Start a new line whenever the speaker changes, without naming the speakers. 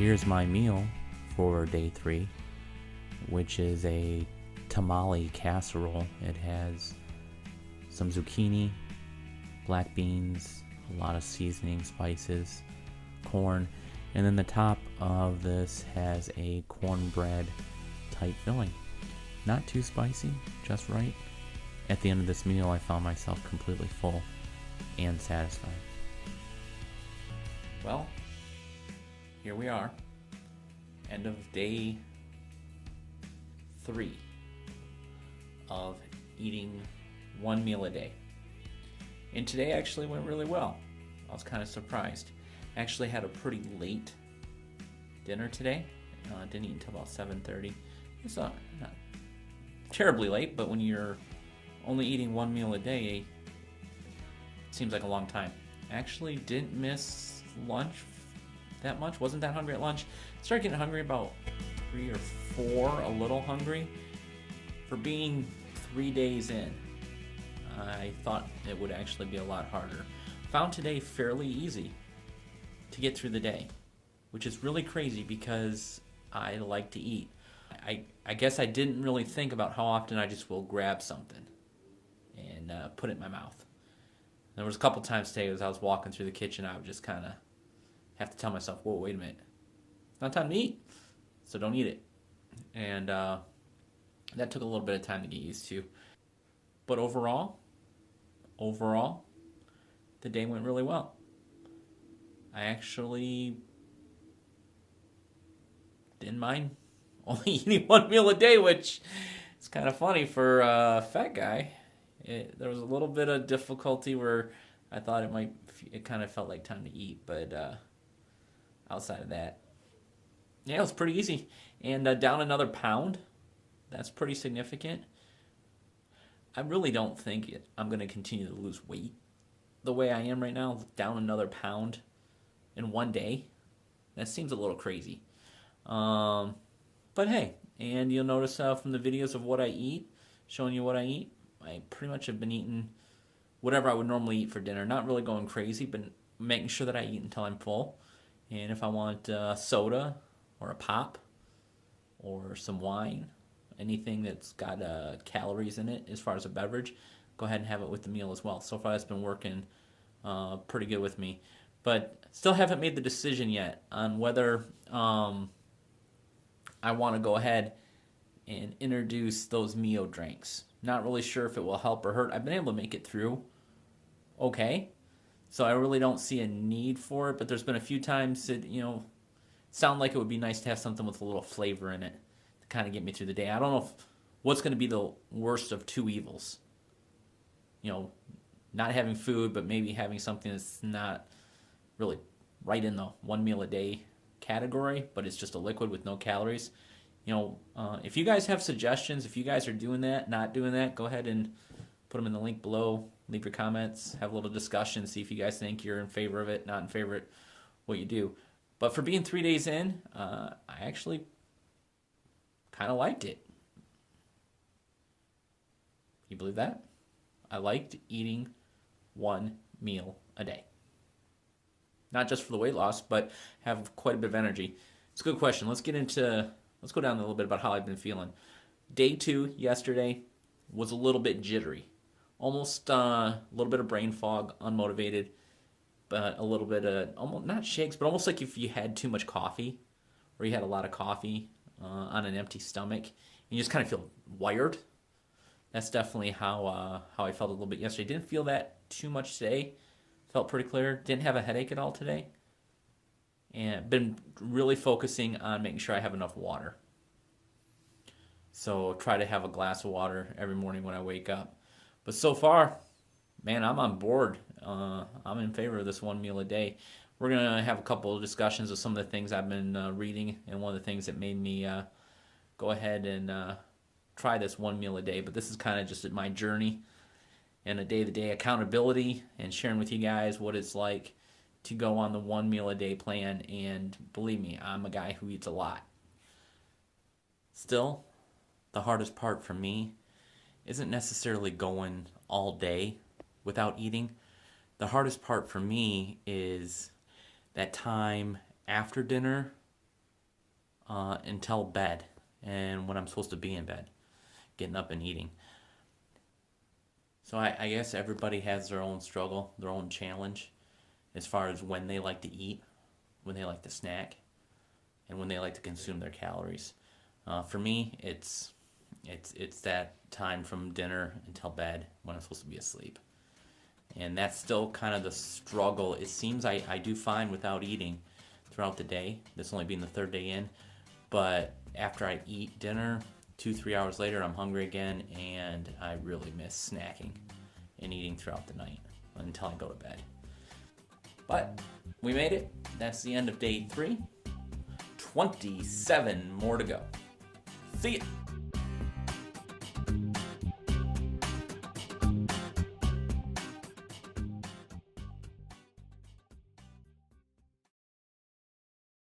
here's my meal for day 3, which is a tamale casserole. It has some zucchini, black beans, a lot of seasoning, spices, corn, and then the top of this has a cornbread type filling. Not too spicy, just right. At the end of this meal, I found myself completely full and satisfied. Well, here we are, end of day 3 of eating one meal a day. And today actually went really well. I was kind of surprised. Actually had a pretty late dinner today. Didn't eat until about 7:30. It's not terribly late, but when you're only eating one meal a day, it seems like a long time. Actually didn't miss lunch that much. Wasn't that hungry at lunch. Started getting hungry about 3 or 4, a little hungry. For being 3 days in, I thought it would actually be a lot harder. Found today fairly easy to get through the day, which is really crazy because I like to eat. I guess I didn't really think about how often I just will grab something and put it in my mouth. There was a couple times today as I was walking through the kitchen, I would just kind of have to tell myself, whoa, wait a minute. It's not time to eat, so don't eat it. And that took a little bit of time to get used to. But overall, the day went really well. I actually didn't mind only eating one meal a day, which is kind of funny for a fat guy. There was a little bit of difficulty where I thought it kind of felt like time to eat, but outside of that, yeah, it was pretty easy. And down another pound, that's pretty significant. I really don't think I'm going to continue to lose weight the way I am right now. Down another pound in one day, that seems a little crazy. But hey, and you'll notice from the videos of what I eat, showing you what I eat, I pretty much have been eating whatever I would normally eat for dinner. Not really going crazy, but making sure that I eat until I'm full. And if I want soda or a pop or some wine, anything that's got calories in it as far as a beverage, go ahead and have it with the meal as well. So far, it's been working pretty good with me. But still haven't made the decision yet on whether I want to go ahead and introduce those Mio drinks. Not really sure if it will help or hurt. I've been able to make it through okay, so I really don't see a need for it, but there's been a few times that, sound like it would be nice to have something with a little flavor in it to kind of get me through the day. I don't know what's going to be the worst of two evils. Not having food, but maybe having something that's not really right in the one meal a day category, but it's just a liquid with no calories. If you guys have suggestions, if you guys are doing that, not doing that, go ahead and put them in the link below. Leave your comments, have a little discussion, see if you guys think you're in favor of it, not in favor of it, what you do. But for being 3 days in, I actually kind of liked it. You believe that? I liked eating one meal a day. Not just for the weight loss, but have quite a bit of energy. It's a good question. Let's go down a little bit about how I've been feeling. Day 2 yesterday was a little bit jittery. Almost a little bit of brain fog, unmotivated, but a little bit of, almost not shakes, but almost like if you had too much coffee, or you had a lot of coffee on an empty stomach, and you just kind of feel wired. That's definitely how I felt a little bit yesterday. Didn't feel that too much today. Felt pretty clear. Didn't have a headache at all today. And been really focusing on making sure I have enough water. So try to have a glass of water every morning when I wake up. But so far, man, I'm on board. I'm in favor of this one meal a day. We're going to have a couple of discussions of some of the things I've been reading, and one of the things that made me go ahead and try this one meal a day. But this is kind of just my journey and a day-to-day accountability and sharing with you guys what it's like to go on the one meal a day plan. And believe me, I'm a guy who eats a lot. Still, the hardest part for me isn't necessarily going all day without eating. The hardest part for me is that time after dinner until bed and when I'm supposed to be in bed, getting up and eating. So I guess everybody has their own struggle, their own challenge as far as when they like to eat, when they like to snack, and when they like to consume their calories. For me, it's that time from dinner until bed when I'm supposed to be asleep. And that's still kind of the struggle. It seems I do fine without eating throughout the day. This only being the third day in. But after I eat dinner, 2-3 hours later, I'm hungry again, and I really miss snacking and eating throughout the night until I go to bed. But we made it. That's the end of day 3. 27 more to go. See ya.